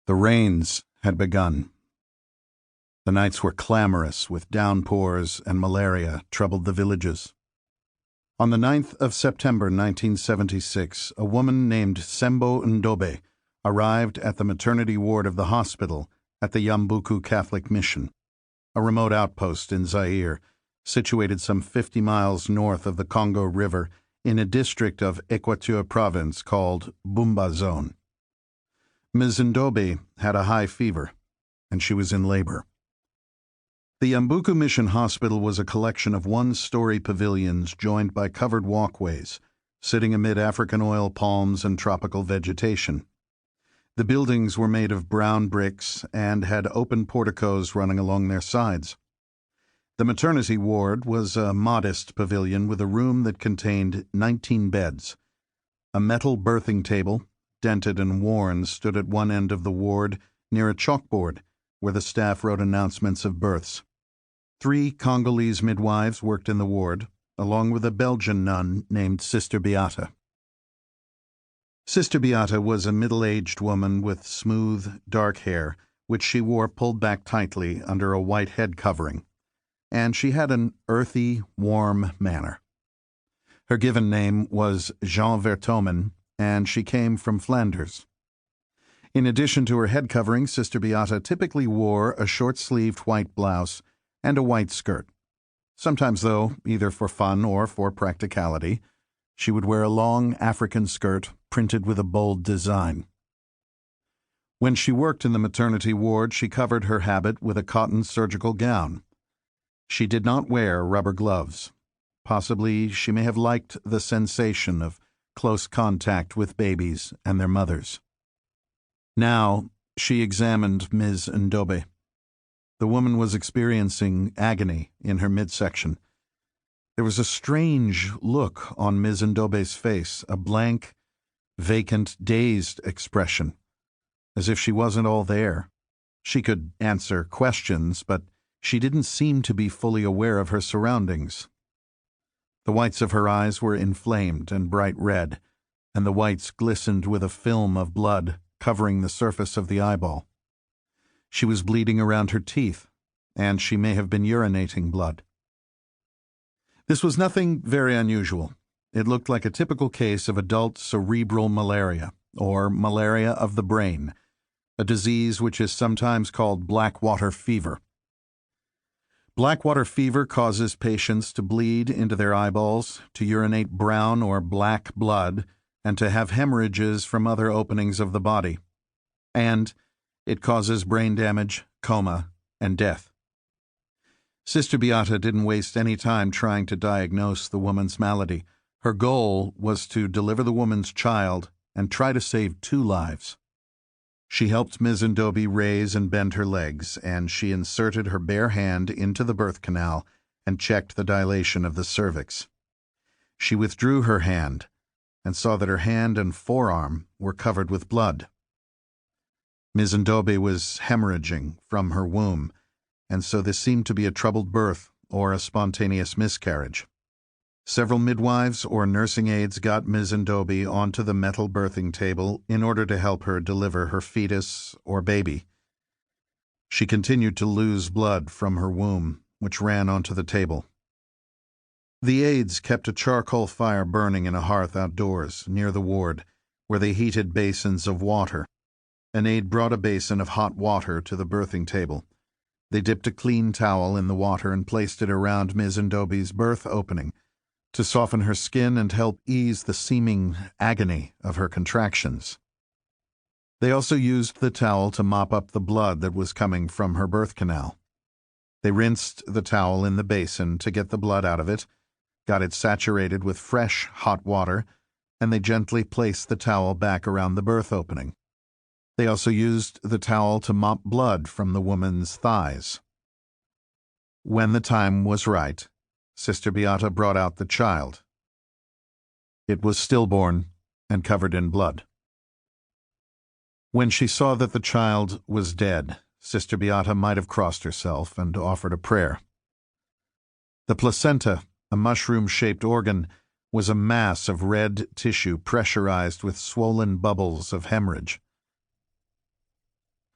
The rains had begun. The nights were clamorous with downpours, and malaria troubled the villages. On the 9th of September 1976, a woman named Sembo Ndobe arrived at the maternity ward of the hospital at the Yambuku Catholic Mission, a remote outpost in Zaire, situated some 50 miles north of the Congo River in a district of Equateur Province called Bumba Zone. Ms. Ndobe had a high fever, and she was in labor. The Yambuku Mission Hospital was a collection of one-story pavilions joined by covered walkways, sitting amid African oil palms and tropical vegetation. The buildings were made of brown bricks and had open porticos running along their sides. The maternity ward was a modest pavilion with a room that contained 19 beds. A metal birthing table, dented and worn, stood at one end of the ward near a chalkboard where the staff wrote announcements of births. 3 Congolese midwives worked in the ward, along with a Belgian nun named Sister Beata. Sister Beata was a middle-aged woman with smooth, dark hair, which she wore pulled back tightly under a white head covering, and she had an earthy, warm manner. Her given name was Jean Vertomen, and she came from Flanders. In addition to her head covering, Sister Beata typically wore a short-sleeved white blouse and a white skirt. Sometimes, though, either for fun or for practicality, she would wear a long African skirt printed with a bold design. When she worked in the maternity ward, she covered her habit with a cotton surgical gown. She did not wear rubber gloves. Possibly she may have liked the sensation of close contact with babies and their mothers. Now she examined Ms. Ndobe. The woman was experiencing agony in her midsection. There was a strange look on Ms. Ndobe's face, a blank, vacant, dazed expression, as if she wasn't all there. She could answer questions, but she didn't seem to be fully aware of her surroundings. The whites of her eyes were inflamed and bright red, and the whites glistened with a film of blood covering the surface of the eyeball. She was bleeding around her teeth, and she may have been urinating blood. This was nothing very unusual. It looked like a typical case of adult cerebral malaria, or malaria of the brain, a disease which is sometimes called blackwater fever. Blackwater fever causes patients to bleed into their eyeballs, to urinate brown or black blood, and to have hemorrhages from other openings of the body. And it causes brain damage, coma, and death. Sister Beata didn't waste any time trying to diagnose the woman's malady. Her goal was to deliver the woman's child and try to save 2 lives. She helped Ms. Ndobe raise and bend her legs, and she inserted her bare hand into the birth canal and checked the dilation of the cervix. She withdrew her hand and saw that her hand and forearm were covered with blood. Ms. Ndobe was hemorrhaging from her womb, and so this seemed to be a troubled birth or a spontaneous miscarriage. Several midwives or nursing aides got Ms. Ndobe onto the metal birthing table in order to help her deliver her fetus or baby. She continued to lose blood from her womb, which ran onto the table. The aides kept a charcoal fire burning in a hearth outdoors near the ward, where they heated basins of water. An aide brought a basin of hot water to the birthing table. They dipped a clean towel in the water and placed it around Ms. Ndobe's birth opening, to soften her skin and help ease the seeming agony of her contractions. They also used the towel to mop up the blood that was coming from her birth canal. They rinsed the towel in the basin to get the blood out of it, got it saturated with fresh, hot water, and they gently placed the towel back around the birth opening. They also used the towel to mop blood from the woman's thighs. When the time was right, Sister Beata brought out the child. It was stillborn and covered in blood. When she saw that the child was dead, Sister Beata might have crossed herself and offered a prayer. The placenta, a mushroom-shaped organ, was a mass of red tissue pressurized with swollen bubbles of hemorrhage.